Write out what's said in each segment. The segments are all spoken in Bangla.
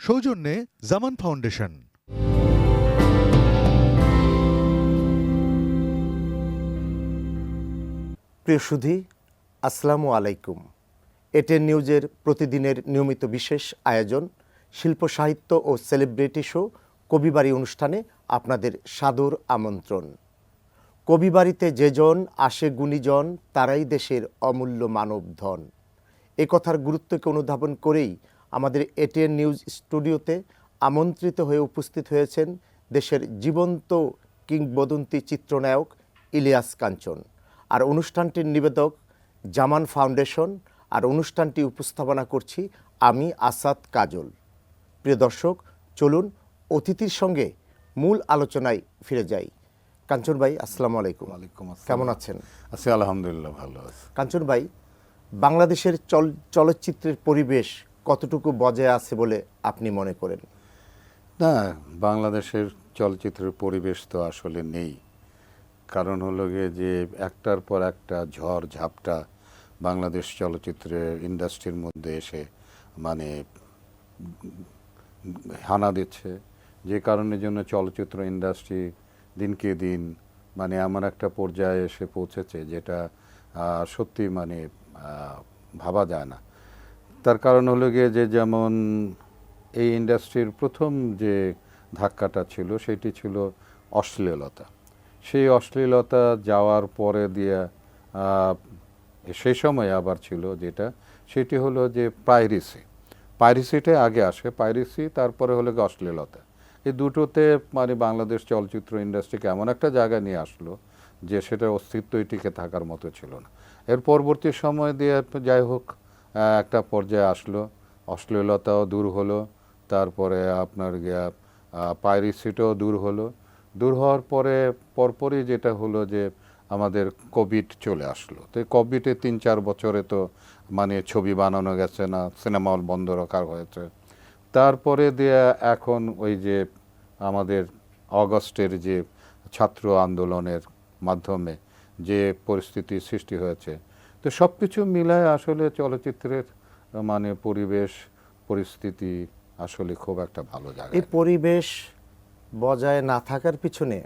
সৌজন্যে জামান ফাউন্ডেশন। প্রিয় সুধী, আসসালামু আলাইকুম। এটেন নিউজের প্রতিদিনের নিয়মিত বিশেষ আয়োজন শিল্প সাহিত্য ও সেলিব্রিটি শো কবিবাড়ি অনুষ্ঠানে আপনাদের সাদর আমন্ত্রণ। কবিবাড়িতে যেজন আসে গুণীজন, তারাই দেশের অমূল্য মানব ধন। এ কথার গুরুত্বকে অনুধাবন করেই আমাদের এটেন নিউজ স্টুডিওতে আমন্ত্রিত হয়ে উপস্থিত হয়েছেন দেশের জীবন্ত কিংবদন্তি চিত্রনায়ক ইলিয়াস কাঞ্চন। আর অনুষ্ঠানটির নিবেদক জামান ফাউন্ডেশন, আর অনুষ্ঠানটি উপস্থাপনা করছি আমি আসাদ কাজল। প্রিয় দর্শক, চলুন অতিথির সঙ্গে মূল আলোচনায় ফিরে যাই। কাঞ্চন ভাই, আসসালামু আলাইকুম। কেমন আছেন? আছি আলহামদুলিল্লাহ, ভালো আছি। কাঞ্চন ভাই, বাংলাদেশের চলচ্চিত্রের পরিবেশ কতটুকু বজায় আছে বলে আপনি মনে করেন? না, বাংলাদেশের চলচ্চিত্রের পরিবেশ তো আসলে নেই। কারণ হলো গিয়ে যে একটার পর একটা ঝড় ঝাপটা বাংলাদেশ চলচ্চিত্রের ইন্ডাস্ট্রির মধ্যে এসে মানে হানা দিচ্ছে, যে কারণের জন্য চলচ্চিত্র ইন্ডাস্ট্রি দিনকে দিন মানে এমন একটা পর্যায়ে এসে পৌঁছেছে যেটা সত্যি মানে ভাবা যায় না। তার কারণ হলো গিয়ে যে যেমন এই ইন্ডাস্ট্রির প্রথম যে ধাক্কাটা ছিল সেটি ছিল অশ্লীলতা। সেই অশ্লীলতা যাওয়ার পরে দিয়ে সেই সময় আবার ছিল যেটা, সেটি হলো যে পাইরেসিটা আগে আসে, পাইরেসি তারপরে হলো গিয়ে অশ্লীলতা। এই দুটোতে মানে বাংলাদেশ চলচ্চিত্র ইন্ডাস্ট্রিকে এমন একটা জায়গায় নিয়ে আসলো যে সেটার অস্তিত্বই টিকে থাকার মতো ছিল না। এর পরবর্তী সময় দিয়ে যাই হোক একটা পর্যায়ে আসলো, অশ্লীলতাও দূর হলো, তারপরে আপনার গিয়া পাইরেসিটাও দূর হলো। দূর হওয়ার পরে পরপরই যেটা হলো যে আমাদের কোভিড চলে আসলো। তো কোভিডে ৩-৪ বছরে তো মানে ছবি বানানো গেছে না, সিনেমা হল বন্ধ রাখা হয়েছে। তারপরে দিয়ে এখন ওই যে আমাদের অগস্টের যে ছাত্র আন্দোলনের মাধ্যমে যে পরিস্থিতি সৃষ্টি হয়েছে, তো সব কিছু মিলায় আসলে চলচ্চিত্রের মানে পরিস্থিতি আসলে খুব একটা ভালো জায়গা। এই পরিবেশ বজায় না থাকার পিছনে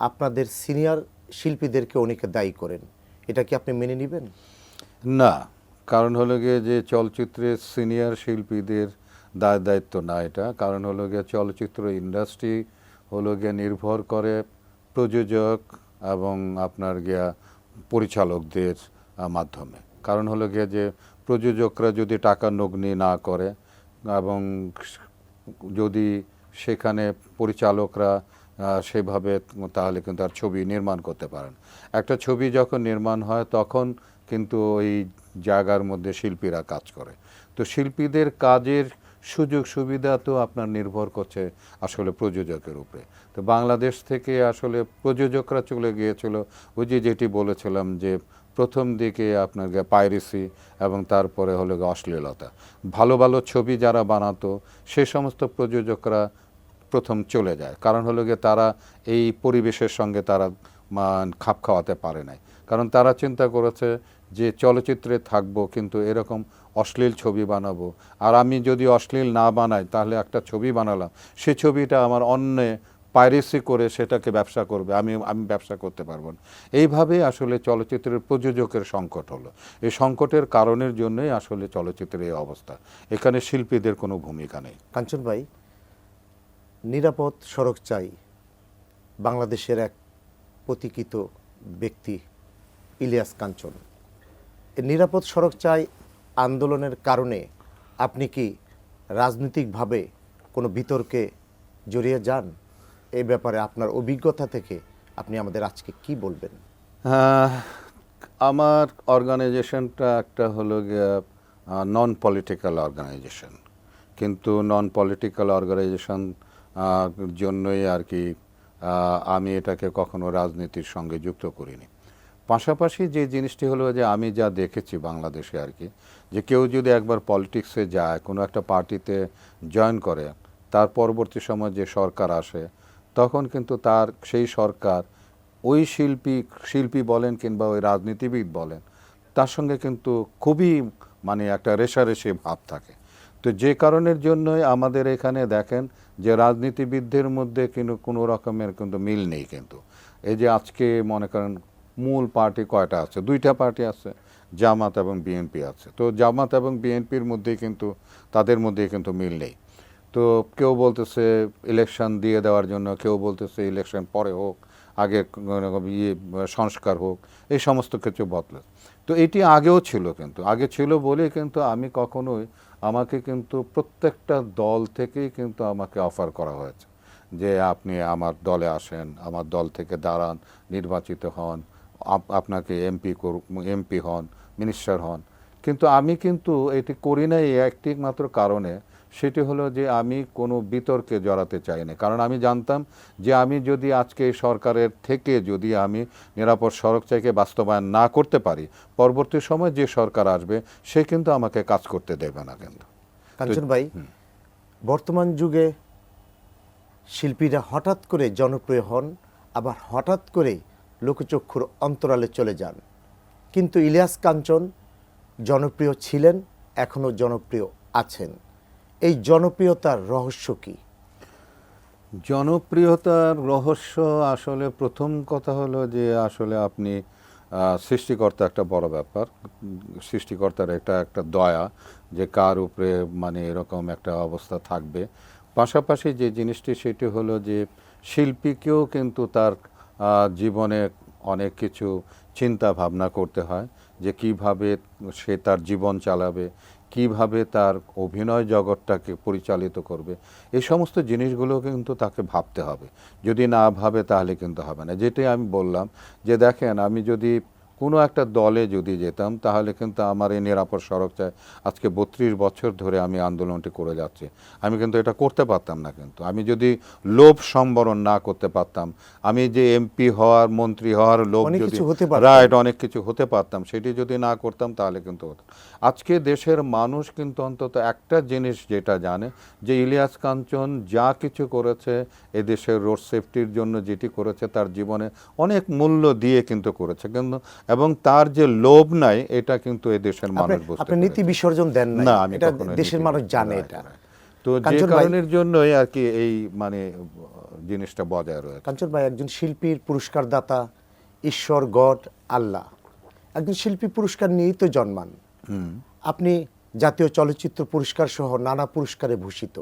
আপনাদের সিনিয়র শিল্পীদেরকে অনেকে দায়ী করেন, এটা কি আপনি মেনে নেবেন? না, কারণ হলো গিয়ে যে চলচ্চিত্রের সিনিয়র শিল্পীদের দায়িত্ব না এটা। কারণ হলো গিয়ে চলচ্চিত্র ইন্ডাস্ট্রি হলো গিয়ে নির্ভর করে প্রযোজক এবং আপনার গিয়া পরিচালকদের মাধ্যমে। কারণ হলো গিয়ে যে প্রযোজকরা যদি টাকা নগ্নি না করে এবং যদি সেখানে পরিচালকরা সেভাবে, তাহলে কিন্তু আর ছবি নির্মাণ করতে পারেন। একটা ছবি যখন নির্মাণ হয় তখন কিন্তু ওই জায়গার মধ্যে শিল্পীরা কাজ করে। তো শিল্পীদের কাজের সুযোগ সুবিধা তো আপনার নির্ভর করছে আসলে প্রযোজকের উপরে। তো বাংলাদেশ থেকে আসলে প্রযোজকরা চলে গিয়েছিল ওই যে যেটি বলেছিলাম যে প্রথম দিকে আপনার পাইরেসি এবং তারপরে হলো অশ্লীলতা। ভালো ভালো ছবি যারা বানাতো সে সমস্ত প্রযোজকরা প্রথম চলে যায়। কারণ হলো গিয়ে তারা এই পরিবেশের সঙ্গে তারা খাপ খাওয়াতে পারে নাই। কারণ তারা চিন্তা করেছে যে চলচ্চিত্রে থাকবো কিন্তু এরকম অশ্লীল ছবি বানাবো, আর আমি যদি অশ্লীল না বানাই তাহলে একটা ছবি বানালাম, সে ছবিটা আমার অন্য পাইরেসি করে সেটাকে ব্যবসা করবে, আমি ব্যবসা করতে পারবো না। এইভাবেই আসলে চলচ্চিত্রের প্রযোজকের সংকট হলো। এই সংকটের কারণের জন্যই আসলে চলচ্চিত্রের এই অবস্থা। এখানে শিল্পীদের কোনো ভূমিকা নেই। কাঞ্চন ভাই, নিরাপদ সড়ক চাই, বাংলাদেশের এক প্রতীকিত ব্যক্তি ইলিয়াস কাঞ্চন। এই নিরাপদ সড়ক চাই আন্দোলনের কারণে আপনি কি রাজনৈতিকভাবে কোনো বিতর্কে জড়িয়ে যান? এই ব্যাপারে আপনার অভিজ্ঞতা থেকে আপনি আমাদের আজকে কি বলবেন? আমার অর্গানাইজেশনটা একটা হলো গিয়া নন পলিটিক্যাল অর্গানাইজেশন, কিন্তু নন পলিটিক্যাল অর্গানাইজেশন জন্যই আর কি আমি এটাকে কখনো রাজনীতির সঙ্গে যুক্ত করিনি। পাশাপাশি যে জিনিসটি হলো যে আমি যা দেখেছি বাংলাদেশে আর কি, যে কেউ যদি একবার পলিটিক্সে যায়, কোনো একটা পার্টিতে জয়েন করে, তার পরবর্তী সময় যে সরকার আসে তখন কিন্তু তার সেই সরকার ওই শিল্পী বলেন কিংবা ওই রাজনীতিবিদ বলেন, তার সঙ্গে কিন্তু খুবই মানে একটা রেষারেষি ভাব থাকে। তো যে কারণের জন্যই আমাদের এখানে দেখেন যে রাজনীতিবিদদের মধ্যে কিন্তু কোনো রকমের কিন্তু মিল নেই। কিন্তু এই যে আজকে মনে করেন মূল পার্টি কয়টা আছে, দুইটা পার্টি আছে, জামাত এবং বিএনপি আছে। তো জামাত এবং বিএনপির মধ্যেই কিন্তু তাদের মধ্যেই কিন্তু মিল নেই। তো কেউ বলতেছে ইলেকশন দিয়ে দেওয়ার জন্য, কেউ বলতেছে ইলেকশন পরে হোক, আগে সংস্কার হোক, এই সমস্ত কিছু বদলে। তো এটি আগেও ছিল, কিন্তু আগে ছিল বলে কিন্তু আমি কখনোই, আমাকে কিন্তু প্রত্যেকটা দল থেকেই কিন্তু আমাকে অফার করা হয়েছে যে আপনি আমার দলে আসেন, আমার দল থেকে দাঁড়ান, নির্বাচিত হন, আপনাকে এমপি হন, মিনিস্টার হন। কিন্তু আমি কিন্তু এটি করি না এই একটি মাত্র কারণে, সেটি হলো যে আমি কোনো বিতর্কে জড়াতে চাই না। কারণ আমি জানতাম যে আমি যদি আজকে এই সরকারের থেকে যদি আমি নিরাপদ সড়ক চাইকে বাস্তবায়ন না করতে পারি, পরবর্তী সময় যে সরকার আসবে সে কিন্তু আমাকে কাজ করতে দেবে না। কিন্তু কাঞ্চন ভাই, বর্তমান যুগে শিল্পীরা হঠাৎ করে জনপ্রিয় হন, আবার হঠাৎ করে লোকচক্ষুর অন্তরালে চলে যান। কিন্তু ইলিয়াস কাঞ্চন জনপ্রিয় ছিলেন, এখনও জনপ্রিয় আছেন। এই জনপ্রিয়তার রহস্য কি? জনপ্রিয়তার রহস্য আসলে প্রথম কথা হলো যে আসলে আপনি সৃষ্টিকর্তা একটা বড় ব্যাপার। সৃষ্টিকর্তার এটা একটা দয়া যে কার উপরে মানে এরকম একটা অবস্থা থাকবে। পাশাপাশি যে জিনিসটি সেটি হলো যে শিল্পীকেও কিন্তু তার জীবনে অনেক কিছু চিন্তা ভাবনা করতে হয় যে কিভাবে সে তার জীবন চালাবে, কিভাবে তার অভিনয় জগৎটাকে পরিচালিত করবে। এই সমস্ত জিনিসগুলো কিন্তু তাকে ভাবতে হবে। যদি না ভাবে তাহলে কিন্তু হবে না। যেটাই আমি বললাম যে দেখেন, আমি যদি কোনো একটা দলে যদি যেতাম তাহলে কিন্তু আমার এই নিরাপদ সড়ক চাই আজকে 32 বছর ধরে আমি আন্দোলনটি করে যাচ্ছি, আমি কিন্তু এটা করতে পারতাম না। কিন্তু আমি যদি লোভ সম্বরণ না করতে পারতাম, আমি যে এমপি হওয়ার, মন্ত্রী হওয়ার লোভ যদি রাইট অনেক কিছু হতে পারতাম, সেটি যদি না করতাম তাহলে কিন্তু হতো। আজকে দেশের মানুষ কিন্তু অন্তত একটা জিনিস যেটা জানে যে ইলিয়াস কাঞ্চন যা কিছু করেছে এদেশের রোড সেফটির জন্য, যেটি করেছে তার জীবনে অনেক মূল্য দিয়ে কিন্তু করেছে। কিন্তু এবং তার যে লোভ নাই এটা কিন্তু এদেশের মানুষ বুঝতে আপনি নীতি বিসর্জন দেন না, আমি এটা দেশের মানুষ জানে। এটা তো যে কারণের জন্যই আর কি এই মানে জিনিসটা বজায় রয়েছে। কাঞ্চন ভাই, একজন শিল্পীর পুরস্কার দাতা ঈশ্বর, গড, আল্লাহ। একজন শিল্পী পুরস্কার নিয়েই তো জন্মান। আপনি জাতীয় চলচ্চিত্র পুরস্কার সহ নানা পুরস্কারে ভূষিত।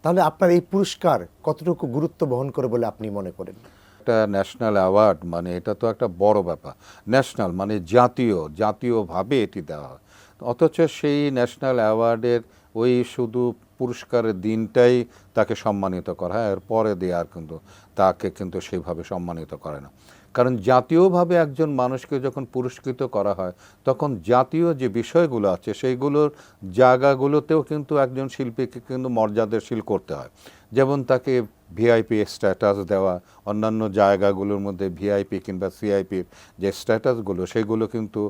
তাহলে আপনার এই পুরস্কার কতটুকু গুরুত্ব বহন করে বলে আপনি মনে করেন? একটা ন্যাশনাল অ্যাওয়ার্ড মানে এটা তো একটা বড় ব্যাপার। ন্যাশনাল মানে জাতীয়ভাবে এটি দেওয়া হয়। অথচ সেই ন্যাশনাল অ্যাওয়ার্ডের ওই শুধু পুরস্কারের দিনটাই তাকে সম্মানিত করা হয়, এর পরে দিয়ে আর কিন্তু তাকে কিন্তু সেইভাবে সম্মানিত করে না। কারণ জাতীয়ভাবে একজন মানুষকে যখন পুরস্কৃত করা হয় তখন জাতীয় যে বিষয়গুলো আছে সেইগুলোর জায়গাগুলোতেও কিন্তু একজন শিল্পীকে কিন্তু মর্যাদাশীল করতে হয়। যেমন তাকে ভিআইপি স্ট্যাটাস দেওয়া, অন্যান্য জায়গাগুলোর মধ্যে ভিআইপি কিংবা সিআইপির যে স্ট্যাটাসগুলো সেগুলো কিন্তু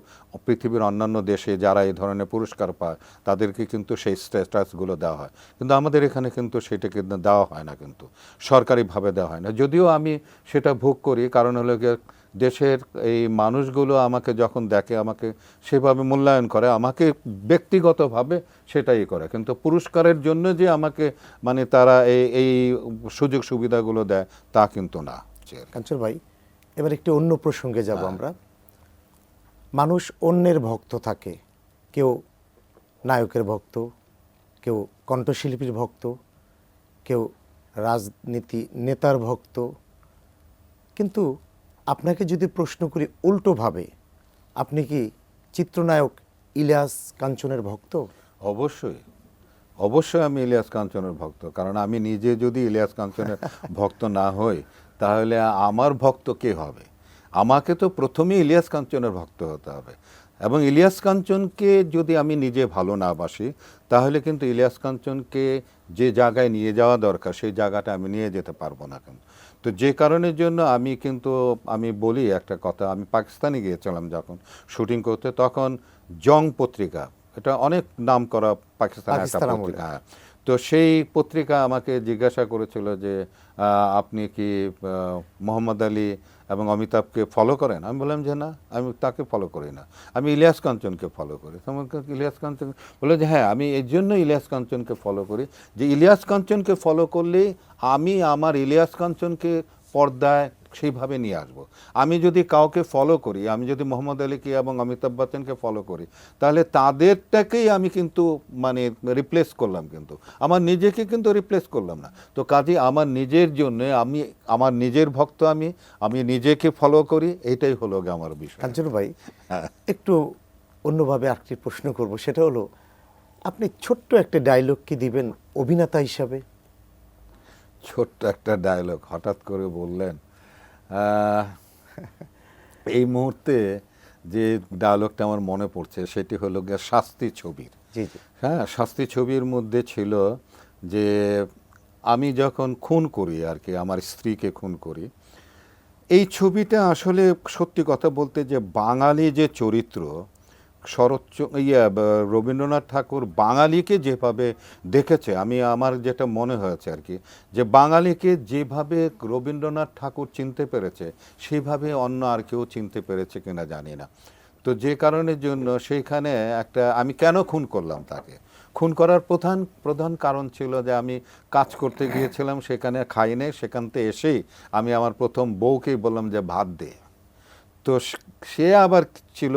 পৃথিবীর অন্যান্য দেশে যারা এই ধরনের পুরস্কার পায় তাদেরকে কিন্তু সেই স্ট্যাটাসগুলো দেওয়া হয়। কিন্তু আমাদের এখানে কিন্তু সেটা কিন্তু দেওয়া হয় না, কিন্তু সরকারিভাবে দেওয়া হয় না। যদিও আমি সেটা ভোগ করি, কারণ হলো গিয়ে দেশের এই মানুষগুলো আমাকে যখন দেখে আমাকে সেভাবে মূল্যায়ন করে, আমাকে ব্যক্তিগতভাবে সেটাই করে। কিন্তু পুরস্কারের জন্য যে আমাকে মানে তারা এই সুযোগ সুবিধাগুলো দেয় তা কিন্তু না। কাঞ্চন ভাই, এবার একটি অন্য প্রসঙ্গে যাব আমরা। মানুষ অন্যের ভক্ত থাকে, কেউ নায়কের ভক্ত, কেউ কণ্ঠশিল্পীর ভক্ত, কেউ রাজনীতি নেতার ভক্ত। কিন্তু আপনাকে যদি প্রশ্ন করি উল্টোভাবে, আপনি কি চিত্রনায়ক ইলিয়াস কাঞ্চনের ভক্ত? অবশ্যই, অবশ্যই আমি ইলিয়াস কাঞ্চনের ভক্ত। কারণ আমি নিজে যদি ইলিয়াস কাঞ্চনের ভক্ত না হই তাহলে আমার ভক্ত কে হবে? আমাকে তো প্রথমেই ইলিয়াস কাঞ্চনের ভক্ত হতে হবে। এবং ইলিয়াস কাঞ্চনকে যদি আমি নিজে ভালো না বাসি তাহলে কিন্তু ইলিয়াস কাঞ্চনকে যে জায়গায় নিয়ে যাওয়া দরকার সেই জায়গাটা আমি নিয়ে যেতে পারবো না। কিন্তু তো যে কারণের জন্য আমি বলি একটা কথা, আমি পাকিস্তানে গিয়েছিলাম যখন শুটিং করতে, তখন জং পত্রিকা, এটা অনেক নাম করা পাকিস্তানের একটা পত্রিকা, তো সেই পত্রিকা আমাকে জিজ্ঞাসা করেছিল যে আপনি কি মোহাম্মদ আলী এবং অমিতাভকে ফলো করেন? আমি বললাম যে না, আমি তাকে ফলো করি না, আমি ইলিয়াস কাঞ্চনকে ফলো করি। তখন ইলিয়াস কাঞ্চন বলে যে হ্যাঁ, আমি এই জন্য ইলিয়াস কাঞ্চনকে ফলো করি যে ইলিয়াস কাঞ্চনকে ফলো করলেই আমি আমার ইলিয়াস কাঞ্চনকে পর্দায় সেইভাবে নিয়ে আসবো। আমি যদি কাউকে ফলো করি, আমি যদি মোহাম্মদ আলীকে এবং অমিতাভ বচ্চনকে ফলো করি, তাহলে তাদেরটাকেই আমি কিন্তু মানে রিপ্লেস করলাম, কিন্তু আমার নিজেকে কিন্তু রিপ্লেস করলাম না। তো কাজে আমার নিজের জন্য আমি আমার নিজের ভক্ত, আমি নিজেকে ফলো করি, এইটাই হলো গিয়ে আমার বিষয়। কাঞ্চন ভাই, একটু অন্যভাবে আরেকটি প্রশ্ন করব, সেটা হলো আপনি ছোট্ট একটা ডায়লগ কি দিবেন অভিনেতা হিসাবে? ছোট্ট একটা ডায়লগ হঠাৎ করে বললেন। এই মুহূর্তে যে ডায়লগটা আমার মনে পড়ছে সেটি হলো গিয়ে শাস্তি ছবির। জি জি। হ্যাঁ, শাস্তি ছবির মধ্যে ছিল যে আমি যখন খুন করি আর কি, আমার স্ত্রীকে খুন করি, এই ছবিটা আসলে সত্যি কথা বলতে যে বাঙালি যে চরিত্র, রবীন্দ্রনাথ ঠাকুর বাঙালিকে যেভাবে দেখেছে, আমার যেটা মনে হয়েছে আর কি, যে বাঙালিকে যেভাবে রবীন্দ্রনাথ ঠাকুর চিনতে পেরেছে সেইভাবে অন্য আর কেউ চিনতে পেরেছে কিনা জানি না। তো যে কারণের জন্য সেইখানে একটা, আমি কেন খুন করলাম তাকে, খুন করার প্রধান কারণ ছিল যে আমি কাজ করতে গিয়েছিলাম, সেখানে খাইনি, সেখান থেকে এসেই আমি আমার প্রথম বউকেই বললাম যে ভাত দে। তো সে আবার ছিল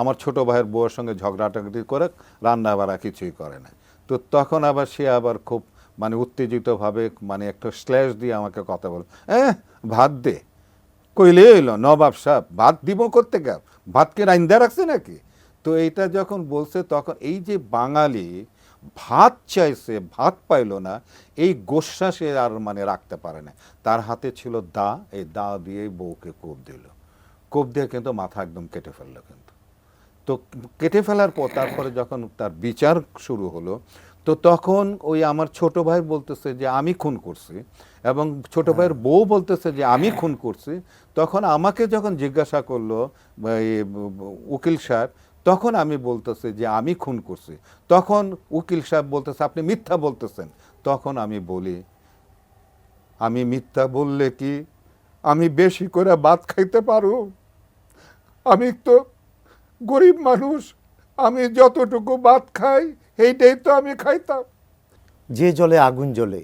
আমার ছোট ভাইয়ের বউয়ের সঙ্গে ঝগড়াটাগড়ি করে, রান্না বাড়া কিছুই করে না। তো তখন আবার সে আবার খুব মানে উত্তেজিতভাবে মানে একটা স্ল্যাশ দিয়ে আমাকে কথা বলে, ভাত দে, কইলে এলো নবাব সাহেব, ভাত দিব করতে গেল, ভাতকে রাইন্দা রাখছে নাকি? তো এইটা যখন বলছে, তখন এই যে বাঙালি ভাত চাইছে, ভাত পাইল না, এই গোস্বা সে আর মানে রাখতে পারে না। তার হাতে ছিল দা, এই দা দিয়েই বউকে কোপ দিল, কোপ দিয়ে কিন্তু মাথা একদম কেটে ফেললো। কিন্তু তো কেটে ফেলার পর তারপরে যখন তার বিচার শুরু হলো, তো তখন ওই আমার ছোট ভাই বলতেছে যে আমি খুন করছি, এবং ছোট ভাইয়ের বউ বলতেছে যে আমি খুন করছি। তখন আমাকে যখন জিজ্ঞাসা করলো উকিল সাহেব, তখন আমি বলতেছি যে আমি খুন করছি। তখন উকিল সাহেব বলতেছে আপনি মিথ্যা বলতেছেন। তখন আমি বলি, আমি মিথ্যা বললে কি আমি বেশি করে ভাত খাইতে পারো? আমি তো গরিব মানুষ, আমি যতটুকু ভাত খাই এইটাই তো আমি খাইতাম। যে জলে আগুন জ্বলে,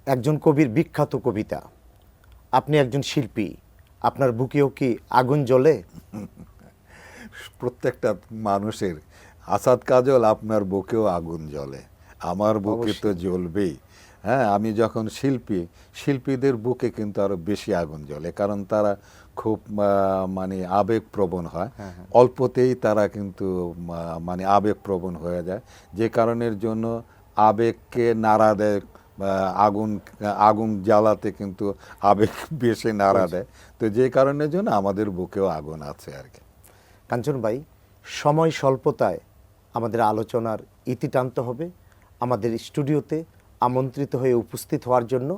একজন কবির বিখ্যাত কবিতা। আপনি একজন শিল্পী, আপনার বুকেও কি আগুন জ্বলে? প্রত্যেকটা মানুষের, আসাদ কাজল আপনার বুকেও আগুন জ্বলে, আমার বুকে তো জ্বলবেই। হ্যাঁ, আমি যখন শিল্পীদের বুকে কিন্তু আরো বেশি আগুন জ্বলে, কারণ তারা খুব মানে আবেগপ্রবণ হয়, অল্পতেই তারা কিন্তু মানে আবেগপ্রবণ হয়ে যায়, যে কারণের জন্য আবেগকে নাড়া দেয়, আগুন জ্বালাতে কিন্তু আবেগ বেশি নাড়া দেয়। তো যে কারণের জন্য আমাদের বুকেও আগুন আছে আর কি। কাঞ্চন ভাই, সময় স্বল্পতায় আমাদের আলোচনার ইতি টানতে হবে। আমাদের স্টুডিওতে আমন্ত্রিত হয়ে উপস্থিত হওয়ার জন্য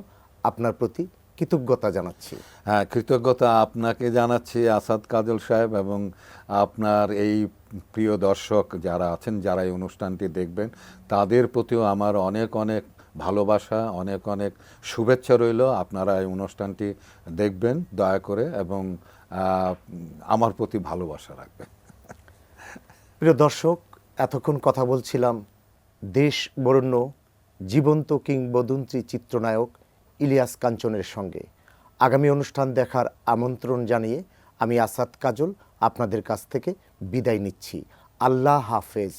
আপনার প্রতি কৃতজ্ঞতা জানাচ্ছি। হ্যাঁ, কৃতজ্ঞতা আপনাকে জানাচ্ছি আসাদ কাজল সাহেব, এবং আপনার এই প্রিয় দর্শক যারা আছেন, যারা এই অনুষ্ঠানটি দেখবেন, তাদের প্রতিও আমার অনেক অনেক ভালোবাসা, অনেক অনেক শুভেচ্ছা রইল। আপনারা এই অনুষ্ঠানটি দেখবেন দয়া করে, এবং আমার প্রতি ভালোবাসা রাখবেন। প্রিয় দর্শক, এতক্ষণ কথা বলছিলাম দেশ বরেণ্য জীবন্ত কিংবদন্তি চিত্রনায়ক ইলিয়াস কাঞ্চনের সঙ্গে। আগামী অনুষ্ঠান দেখার আমন্ত্রণ জানিয়ে আমি আসাদ কাজল আপনাদের কাছ থেকে বিদায় নিচ্ছি। আল্লাহ হাফেজ।